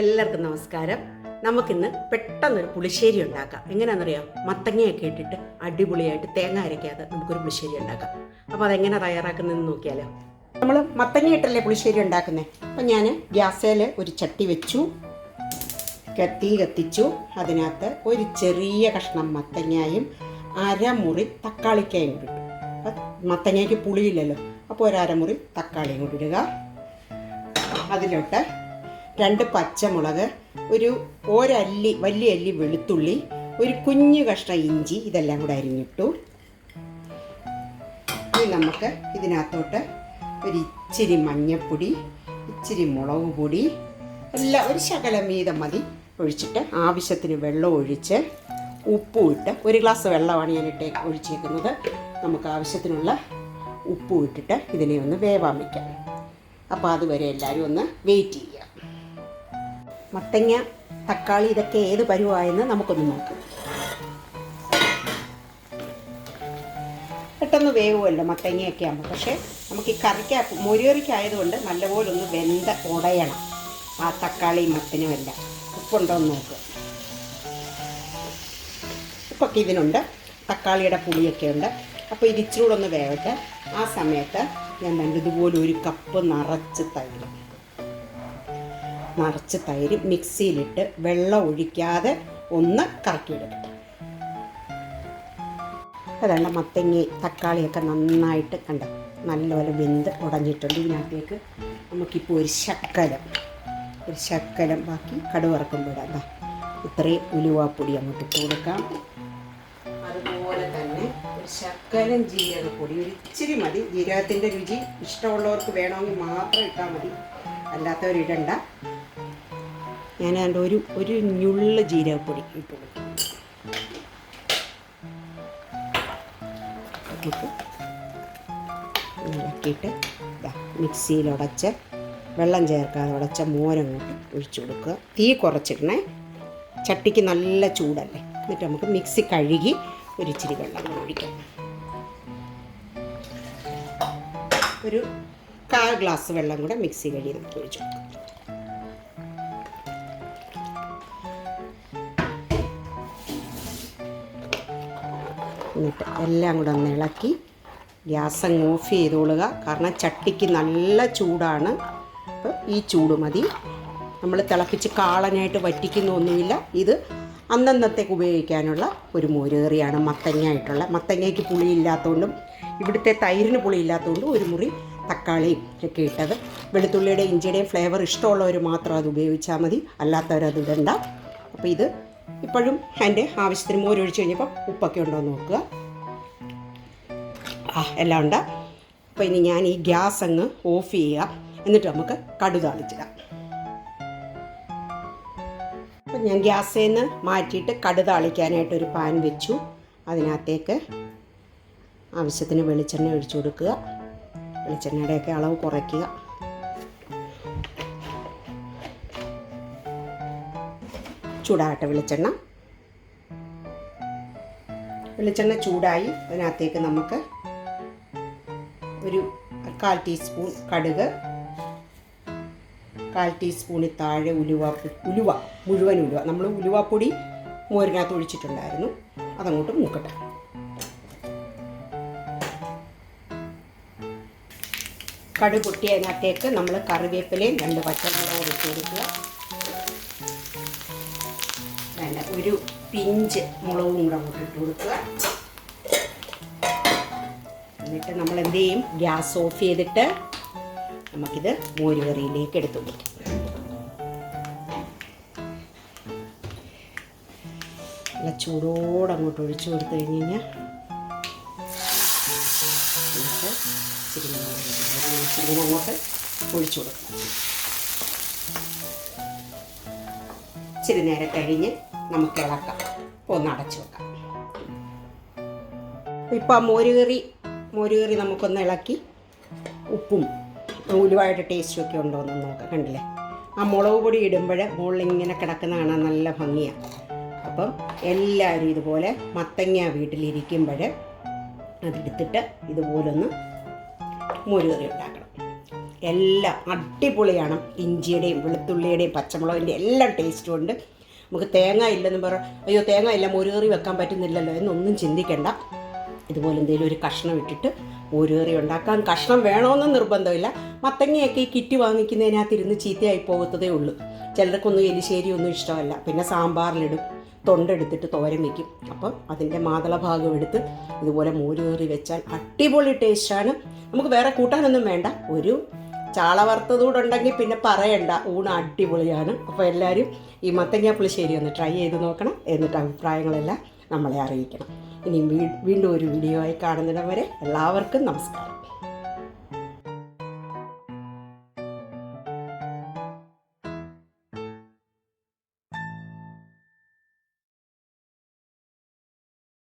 എല്ലാവർക്കും നമസ്കാരം. നമുക്കിന്ന് പെട്ടെന്നൊരു പുളിശ്ശേരി ഉണ്ടാക്കാം. എങ്ങനെയാണെന്നറിയാം? മത്തങ്ങയൊക്കെ ഇട്ടിട്ട് അടിപൊളിയായിട്ട് തേങ്ങ അരയ്ക്കാതെ നമുക്കൊരു പുളിശ്ശേരി ഉണ്ടാക്കാം. അപ്പോൾ അതെങ്ങനെ തയ്യാറാക്കുന്നതെന്ന് നോക്കിയാലോ. നമ്മൾ മത്തങ്ങ ഇട്ടല്ലേ പുളിശ്ശേരി ഉണ്ടാക്കുന്നത്. അപ്പം ഞാൻ ഗ്യാസേൽ ഒരു ചട്ടി വെച്ചു, തീ കത്തിച്ചു. അതിനകത്ത് ഒരു ചെറിയ കഷ്ണം മത്തങ്ങയും അരമുറി തക്കാളിക്കായും കൂടി ഇട്ടു. അപ്പം മത്തങ്ങയ്ക്ക് പുളിയില്ലല്ലോ, അപ്പോൾ ഒരു അരമുറി തക്കാളിയും കൂടി ഇടുക. അതിലോട്ട് 2 പച്ചമുളക്, ഒരല്ലി വലിയ അല്ലി വെളുത്തുള്ളി, ഒരു കുഞ്ഞു കഷ്ണം ഇഞ്ചി, ഇതെല്ലാം കൂടെ അരിഞ്ഞിട്ടു. ഇനി നമുക്ക് ഇതിനകത്തോട്ട് ഒരു ഇച്ചിരി മഞ്ഞൾപ്പൊടി, ഇച്ചിരി മുളക് പൊടി എല്ലാം ഒരു ശകലം വീതം മതി ഒഴിച്ചിട്ട് ആവശ്യത്തിന് വെള്ളം ഒഴിച്ച് ഉപ്പും ഇട്ട്, 1 ഗ്ലാസ് വെള്ളമാണ് ഞാൻ ഒഴിച്ചേക്കുന്നത്. നമുക്ക് ആവശ്യത്തിനുള്ള ഉപ്പും ഇട്ടിട്ട് ഇതിനെ ഒന്ന് വേവാൻ വയ്ക്കാം. അപ്പോൾ അതുവരെ എല്ലാവരും ഒന്ന് വെയിറ്റ് ചെയ്യുക. മത്തങ്ങ തക്കാളി ഇതൊക്കെ ഏത് പരുവായെന്ന് നമുക്കൊന്ന് നോക്കാം. പെട്ടെന്ന് വേവുമല്ലോ മത്തങ്ങയൊക്കെ ആകുമ്പോൾ. പക്ഷേ നമുക്ക് ഈ മോരുകറിക്കായതുകൊണ്ട് നല്ലപോലെ ഒന്ന് വെന്ത ഉടയണം ആ തക്കാളിയും മത്തനും എല്ലാം. ഉപ്പുണ്ടോ എന്ന് നോക്കുക. ഉപ്പൊക്കെ ഇതിനുണ്ട്, തക്കാളിയുടെ പുളിയൊക്കെ ഉണ്ട്. അപ്പോൾ ഇത് ഇച്ചിരി കൂടെ ഒന്ന് വേവട്ടെ. ആ സമയത്ത് ഞാൻ ഇതുപോലെ 1 കപ്പ് നിറച്ച് തൈര് മിക്സിയിലിട്ട് വെള്ളം ഒഴിക്കാതെ ഒന്ന് കറക്കിയെടുക്കട്ടെ. അതാണ് മത്തങ്ങ തക്കാളിയൊക്കെ നന്നായിട്ട് നല്ലപോലെ വെന്ത് ഉടഞ്ഞിട്ടുണ്ട്. ഇതിനകത്തേക്ക് നമുക്കിപ്പോൾ ഒരു ശക്കലം ബാക്കി കടുവറക്കുമ്പോൾ ഇടാം. ഇത്രയും ഉലുവാപ്പൊടി അങ്ങോട്ട് ഇട്ട് കൊടുക്കാം. അതുപോലെ തന്നെ ഒരു ശക്കലം ജീരകപ്പൊടി, ഒരു ഇച്ചിരി മതി. ജീരകത്തിൻ്റെ രുചി ഇഷ്ടമുള്ളവർക്ക് വേണമെങ്കിൽ മാത്രം ഇട്ടാൽ മതി, അല്ലാത്തവരിടണ്ട. ഞാൻ അതിൻ്റെ ഒരു ഞുള്ള് ജീരകപ്പൊടി ഇട്ട് കൊടുക്കും. ഇളക്കിയിട്ട് മിക്സിയിൽ ഉടച്ച് വെള്ളം ചേർക്കാതെ ഉടച്ച മോരങ്ങോട്ട് ഒഴിച്ചു കൊടുക്കുക. തീ കുറച്ചിടണേ, ചട്ടിക്ക് നല്ല ചൂടല്ലേ. എന്നിട്ട് നമുക്ക് മിക്സി കഴുകി ഒരു ഇച്ചിരി വെള്ളം ഒഴിക്കാം. ഒരു 1/4 ഗ്ലാസ് വെള്ളം കൂടെ മിക്സി കഴുകി നമുക്ക് ഒഴിച്ചു കൊടുക്കാം. എന്നിട്ട് എല്ലാം കൂടെ ഒന്ന് ഇളക്കി ഗ്യാസ് അങ്ങ് ഓഫ് ചെയ്തോളുക. കാരണം ചട്ടിക്ക് നല്ല ചൂടാണ്. അപ്പോൾ ഈ ചൂട് മതി. നമ്മൾ തിളപ്പിച്ച് കാളനായിട്ട് വറ്റിക്കുന്നൊന്നുമില്ല. ഇത് അന്നന്നത്തേക്ക് ഉപയോഗിക്കാനുള്ള ഒരു മോരുകറിയാണ്. മത്തങ്ങയ്ക്ക് പുളിയില്ലാത്തതുകൊണ്ടും ഇവിടുത്തെ തൈരിന് പുളിയില്ലാത്തതുകൊണ്ടും ഒരു മുറി തക്കാളിയും ഒക്കെ ഇട്ടത്. വെളുത്തുള്ളിയുടെ ഇഞ്ചിയുടെയും ഫ്ലേവർ ഇഷ്ടമുള്ളവർ മാത്രം അത് ഉപയോഗിച്ചാൽ മതി, അല്ലാത്തവരത് ഇടണ്ട. അപ്പോൾ ഇത് ഇപ്പോഴും അതിൻ്റെ ആവശ്യത്തിന് മോരൊഴിച്ച് കഴിഞ്ഞപ്പോൾ ഉപ്പൊക്കെ ഉണ്ടോ എന്ന് നോക്കുക. എല്ലാം ഉണ്ട്. അപ്പോൾ ഇനി ഞാൻ ഈ ഗ്യാസ് അങ്ങ് ഓഫ് ചെയ്യുക. എന്നിട്ട് നമുക്ക് കടുക് താളിച്ചിടാം. അപ്പം ഞാൻ ഗ്യാസിൽ നിന്ന് മാറ്റിയിട്ട് കടുക് താളിക്കാനായിട്ടൊരു പാൻ വെച്ചു. അതിനകത്തേക്ക് ആവശ്യത്തിന് വെളിച്ചെണ്ണ ഒഴിച്ചു കൊടുക്കുക. വെളിച്ചെണ്ണയുടെയൊക്കെ അളവ് കുറയ്ക്കുക. ചൂടാകട്ടെ വെളിച്ചെണ്ണ ചൂടായി. അതിനകത്തേക്ക് നമുക്ക് ഒരു 1/4 ടീസ്പൂൺ കടുക്, 1/4 ടീസ്പൂണിൽ താഴെ മുഴുവൻ ഉലുവ. നമ്മൾ ഉലുവാപ്പൊടി മോരിനകത്ത് ഒഴിച്ചിട്ടുണ്ടായിരുന്നു, അതങ്ങോട്ട് മൂക്കട്ടെ. കടുക് പൊട്ടി അതിനകത്തേക്ക് നമ്മൾ കറിവേപ്പിലയും 2 പച്ചമുളകും ഇട്ട് കൊടുക്കുക. ഒരു പിഞ്ച് മുളകും കൂടെ അങ്ങോട്ട് ഇട്ട് കൊടുക്കുക. എന്നിട്ട് നമ്മൾ എന്ത് ചെയ്യും? ഗ്യാസ് ഓഫ് ചെയ്തിട്ട് നമുക്കിത് മോരുകറിയിലേക്ക് എടുത്തു വയ്ക്കാം. നല്ല ചൂടോടെ അങ്ങോട്ട് ഒഴിച്ചു കൊടുത്തു കഴിഞ്ഞ് കഴിഞ്ഞാൽ നമുക്ക് ഇച്ചിരി അങ്ങോട്ട് ഒഴിച്ചു കൊടുക്കാം. ഇച്ചിരി നേരം കഴിഞ്ഞ് നമുക്ക് ഇളക്കാം. ഒന്ന് അടച്ചു വെക്കാം. ഇപ്പോൾ ആ മോരുകറി നമുക്കൊന്ന് ഇളക്കി ഉപ്പും ഉലുവായിട്ട് ടേസ്റ്റും ഒക്കെ ഉണ്ടോ എന്ന് നോക്കാം. കണ്ടില്ലേ, ആ മുളക് പൊടി ഇടുമ്പോൾ മുകളിൽ ഇങ്ങനെ കിടക്കുന്ന കാണാൻ നല്ല ഭംഗിയാണ്. അപ്പം എല്ലാവരും ഇതുപോലെ മത്തങ്ങ വീട്ടിലിരിക്കുമ്പോൾ അതെടുത്തിട്ട് ഇതുപോലൊന്ന് മോരുകറി ഉണ്ടാക്കണം. എല്ലാം അടിപൊളിയാണ്. ഇഞ്ചിയുടെയും വെളുത്തുള്ളിയുടെയും പച്ചമുളകിൻ്റെയും എല്ലാം ടേസ്റ്റും ഉണ്ട്. നമുക്ക് തേങ്ങ ഇല്ലെന്ന് അയ്യോ തേങ്ങ ഇല്ല മോരുകറി വെക്കാൻ പറ്റുന്നില്ലല്ലോ എന്നൊന്നും ചിന്തിക്കേണ്ട. ഇതുപോലെ എന്തെങ്കിലും ഒരു കഷ്ണം ഇട്ടിട്ട് മോരുകറി ഉണ്ടാക്കാൻ. കഷ്ണം വേണമെന്ന് നിർബന്ധമില്ല. മത്തങ്ങയൊക്കെ ഈ കിറ്റ് വാങ്ങിക്കുന്നതിനകത്തിരുന്ന് ചീത്തയായി പോകത്തതേ ഉള്ളൂ. ചിലർക്കൊന്നും എലിശ്ശേരി ഒന്നും ഇഷ്ടമല്ല. പിന്നെ സാമ്പാറിലിടും, തൊണ്ടെടുത്തിട്ട് തോരൻ വയ്ക്കും. അപ്പം അതിൻ്റെ മാതള ഭാഗം എടുത്ത് ഇതുപോലെ മോരുകറി വെച്ചാൽ അടിപൊളി ടേസ്റ്റാണ്. നമുക്ക് വേറെ കൂട്ടാനൊന്നും വേണ്ട. ഒരു ചാള വറുത്തതുകൂടെ ഉണ്ടെങ്കിൽ പിന്നെ പറയണ്ട, ഊണ് അടിപൊളിയാണ്. അപ്പോൾ എല്ലാവരും ഈ മത്തങ്ങ പുളിശ്ശേരി ഒന്ന് ട്രൈ ചെയ്ത് നോക്കണം. എന്നിട്ട് അഭിപ്രായങ്ങളെല്ലാം നമ്മളെ അറിയിക്കണം. ഇനി വീണ്ടും ഒരു വീഡിയോ ആയി കാണുന്നിടം വരെ എല്ലാവർക്കും നമസ്കാരം.